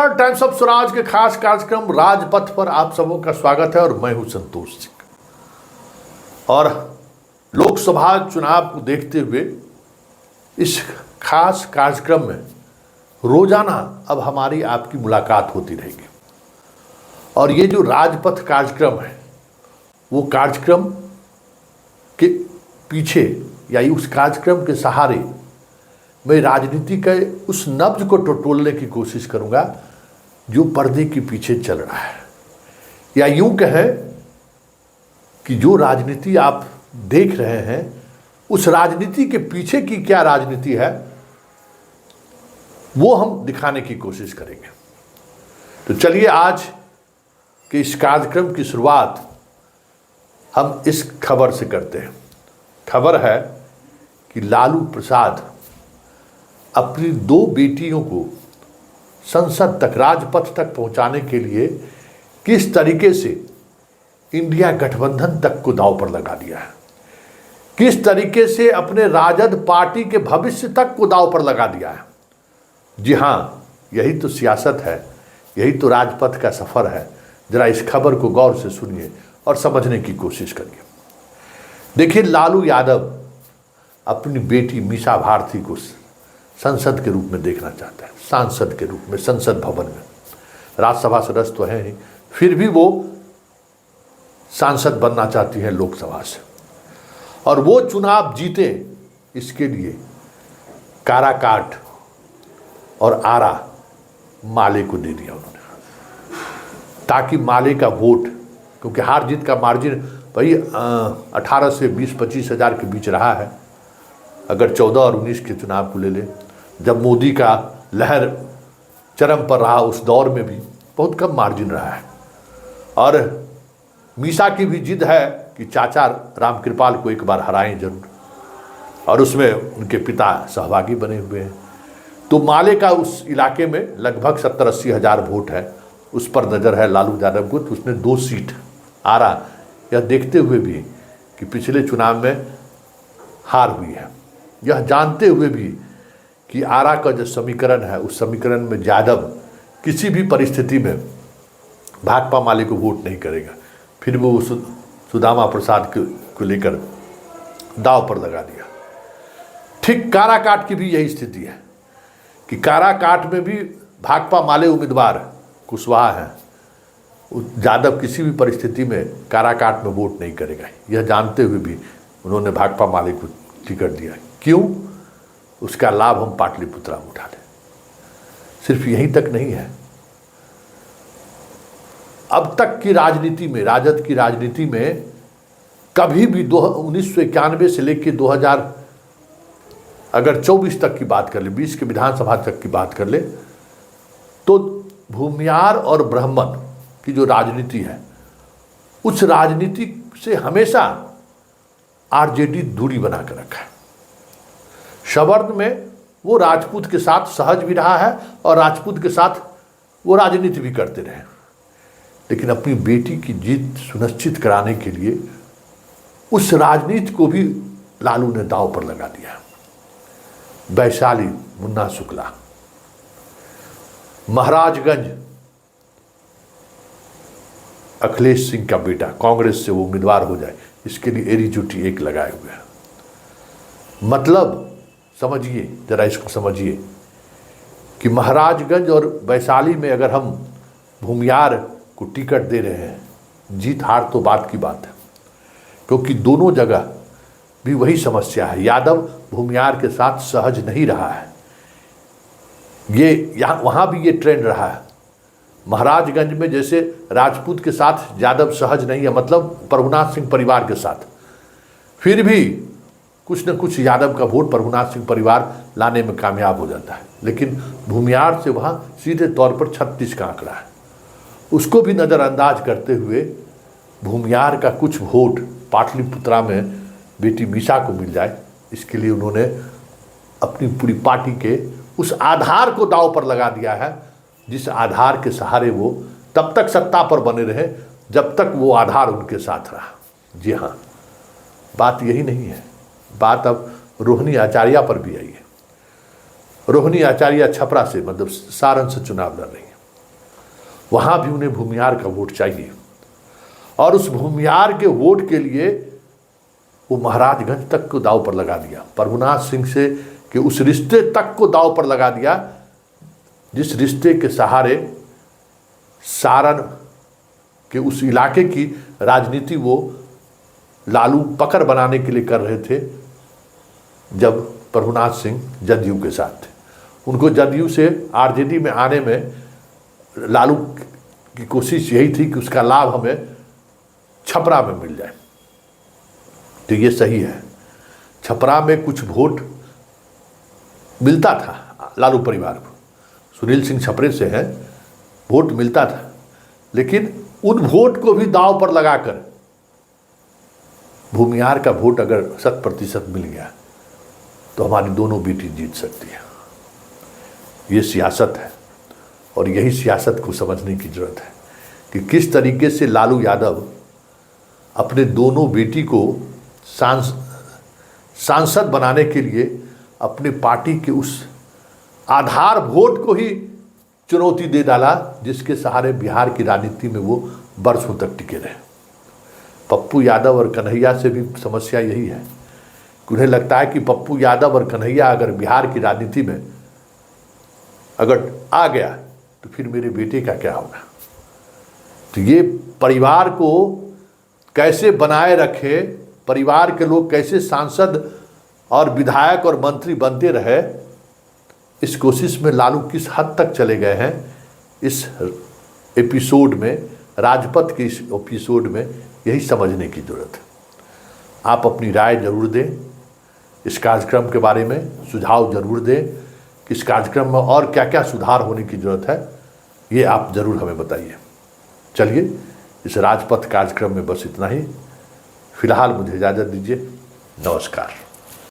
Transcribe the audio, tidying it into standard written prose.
Times of Swaraj के खास कार्यक्रम राजपथ पर आप सबों का स्वागत है और मैं हूं संतोष सिंह। और लोकसभा चुनाव को देखते हुए इस खास कार्यक्रम में रोजाना अब हमारी आपकी मुलाकात होती रहेगी। और ये जो राजपथ कार्यक्रम है वो कार्यक्रम के पीछे या उस कार्यक्रम के सहारे मैं राजनीति के उस नब्ज को टटोलने की कोशिश करूंगा जो पर्दे के पीछे चल रहा है, या यूं कहें कि जो राजनीति आप देख रहे हैं उस राजनीति के पीछे की क्या राजनीति है वो हम दिखाने की कोशिश करेंगे। तो चलिए आज के इस कार्यक्रम की शुरुआत हम इस खबर से करते हैं। खबर है कि लालू प्रसाद अपनी दो बेटियों को संसद तक, राजपथ तक पहुंचाने के लिए किस तरीके से इंडिया गठबंधन तक को दांव पर लगा दिया है, किस तरीके से अपने राजद पार्टी के भविष्य तक को दांव पर लगा दिया है। जी हाँ, यही तो सियासत है, यही तो राजपथ का सफर है। जरा इस खबर को गौर से सुनिए और समझने की कोशिश करिए। देखिए, लालू यादव अपनी बेटी मीसा भारती को संसद के रूप में देखना चाहता है, सांसद के रूप में, संसद भवन में। राज्यसभा सदस्य तो है ही, फिर भी वो सांसद बनना चाहती है लोकसभा से, और वो चुनाव जीते इसके लिए काराकाट और आरा माले को दे दिया उन्होंने, ताकि माले का वोट, क्योंकि हार जीत का मार्जिन भाई 18 से 20-25 हज़ार के बीच रहा है। अगर 14 और 19 के चुनाव को ले ले, जब मोदी का लहर चरम पर रहा, उस दौर में भी बहुत कम मार्जिन रहा है। और मीसा की भी जिद है कि चाचा रामकृपाल को एक बार हराएं जरूर, और उसमें उनके पिता सहभागी बने हुए हैं। तो माले का उस इलाके में लगभग 70-80 हज़ार वोट है, उस पर नज़र है लालू यादव को। तो उसने 2 सीट आरा, यह देखते हुए भी कि पिछले चुनाव में हार हुई है, यह जानते हुए भी कि आरा का जो समीकरण है उस समीकरण में यादव किसी भी परिस्थिति में भाकपा माले को वोट नहीं करेगा, फिर वो सुदामा प्रसाद को लेकर दांव पर लगा दिया। ठीक काराकाट की भी यही स्थिति है कि काराकाट में भी भाकपा माले उम्मीदवार कुशवाहा हैं, यादव किसी भी परिस्थिति में काराकाट में वोट नहीं करेगा। यह जानते हुए भी उन्होंने भाकपा माले को टिकट दिया। क्यों? उसका लाभ हम पाटलिपुत्रा में उठा लें। सिर्फ यहीं तक नहीं है, अब तक की राजनीति में, राजद की राजनीति में कभी भी 1991 से लेकर 2000 अगर 24 तक की बात कर ले, 20 के विधानसभा तक की बात कर ले, तो भूमियार और ब्राह्मण की जो राजनीति है उस राजनीति से हमेशा आरजेडी दूरी बनाकर रखा है। सवर्ण में वो राजपूत के साथ सहज भी रहा है और राजपूत के साथ वो राजनीति भी करते रहे, लेकिन अपनी बेटी की जीत सुनिश्चित कराने के लिए उस राजनीति को भी लालू ने दांव पर लगा दिया। वैशाली मुन्ना शुक्ला, महाराजगंज अखिलेश सिंह का बेटा, कांग्रेस से वो उम्मीदवार हो जाए, इसके लिए एरी चुटी एक लगाए हुए हैं। मतलब समझिए, जरा इसको समझिए कि महाराजगंज और वैशाली में अगर हम भूमियार को टिकट दे रहे हैं, जीत हार तो बात की बात है, क्योंकि दोनों जगह भी वही समस्या है। यादव भूमियार के साथ सहज नहीं रहा है, ये यहाँ वहाँ भी ये ट्रेंड रहा है। महाराजगंज में जैसे राजपूत के साथ यादव सहज नहीं है, मतलब प्रभुनाथ सिंह परिवार के साथ, फिर भी कुछ न कुछ यादव का वोट प्रभुनाथ सिंह परिवार लाने में कामयाब हो जाता है। लेकिन भूमियार से वहाँ सीधे तौर पर 36 का आंकड़ा है, उसको भी नज़रअंदाज करते हुए भूमियार का कुछ वोट पाटलिपुत्रा में बेटी मीसा को मिल जाए, इसके लिए उन्होंने अपनी पूरी पार्टी के उस आधार को दांव पर लगा दिया है, जिस आधार के सहारे वो तब तक सत्ता पर बने रहे जब तक वो आधार उनके साथ रहा। जी हाँ, बात यही नहीं है, बात अब रोहिणी आचार्य पर भी आई है। रोहिणी आचार्य छपरा से, मतलब सारण से चुनाव लड़ रही है। वहाँ भी उन्हें भूमिहार का वोट चाहिए, और उस भूमिहार के वोट के लिए वो महाराजगंज तक को दांव पर लगा दिया, प्रभुनाथ सिंह से कि उस रिश्ते तक को दांव पर लगा दिया जिस रिश्ते के सहारे सारण के उस इलाके की राजनीति वो लालू पकड़ बनाने के लिए कर रहे थे। जब प्रभुनाथ सिंह जदयू के साथ थे, उनको जदयू से आरजेडी में आने में लालू की कोशिश यही थी कि उसका लाभ हमें छपरा में मिल जाए। तो ये सही है, छपरा में कुछ वोट मिलता था लालू परिवार को, सुनील सिंह छपरे से हैं, वोट मिलता था, लेकिन उन वोट को भी दांव पर लगाकर भूमिहार का वोट अगर 100% मिल गया तो हमारी दोनों बेटी जीत सकती है। ये सियासत है, और यही सियासत को समझने की जरूरत है कि किस तरीके से लालू यादव अपने दोनों बेटी को सांसद बनाने के लिए अपने पार्टी के उस आधार वोट को ही चुनौती दे डाला जिसके सहारे बिहार की राजनीति में वो बरसों तक टिके रहे। पप्पू यादव और कन्हैया से भी समस्या यही है कि उन्हें लगता है कि पप्पू यादव और कन्हैया अगर बिहार की राजनीति में अगर आ गया तो फिर मेरे बेटे का क्या होगा। तो ये परिवार को कैसे बनाए रखे, परिवार के लोग कैसे सांसद और विधायक और मंत्री बनते रहे, इस कोशिश में लालू किस हद तक चले गए हैं, इस एपिसोड में, राजपथ के इस एपिसोड में यही समझने की जरूरत है। आप अपनी राय जरूर दें, इस कार्यक्रम के बारे में सुझाव जरूर दें कि इस कार्यक्रम में और क्या क्या सुधार होने की जरूरत है, ये आप ज़रूर हमें बताइए। चलिए, इस राजपथ कार्यक्रम में बस इतना ही। फिलहाल मुझे इजाज़त दीजिए। नमस्कार।